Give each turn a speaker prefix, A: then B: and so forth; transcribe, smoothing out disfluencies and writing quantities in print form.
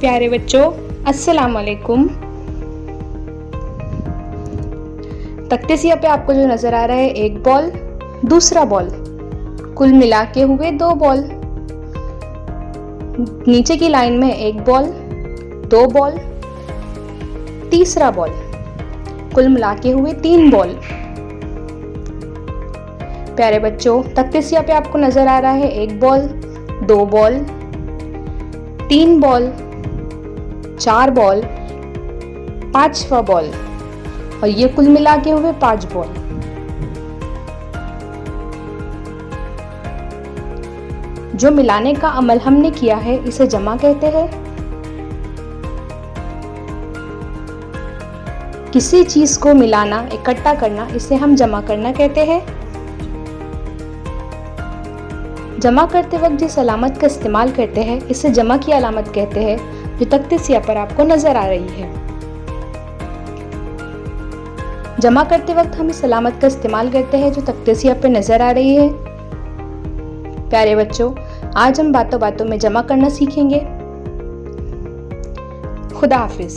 A: प्यारे बच्चों, अस्सलाम वालेकुम। तख्ते सिया पे आपको जो नज़र आ रहा है एक बॉल, दूसरा बॉल, कुल मिला के हुए 2 बॉल। नीचे की लाइन में एक बॉल, 2 बॉल, तीसरा बॉल, कुल मिला के हुए 3 बॉल। प्यारे बच्चों, तख्ते सिया पे आपको नज़र आ रहा है एक बॉल, 2 बॉल, 3 बॉल, 4 बॉल, 5वां बॉल और ये कुल मिला के हुए 5 बॉल। जो मिलाने का अमल हमने किया है इसे जमा कहते हैं। किसी चीज को मिलाना, इकट्ठा करना, इसे हम जमा करना कहते हैं। जमा करते वक्त जिस अलामत का इस्तेमाल करते हैं इसे जमा की अलामत कहते हैं, जो तख्ते सिया पर आपको नजर आ रही है। जमा करते वक्त हम इस अलामत का इस्तेमाल करते हैं जो तख्ते सिया पर नजर आ रही है। प्यारे बच्चों, आज हम बातों बातों में जमा करना सीखेंगे। खुदा हाफिज।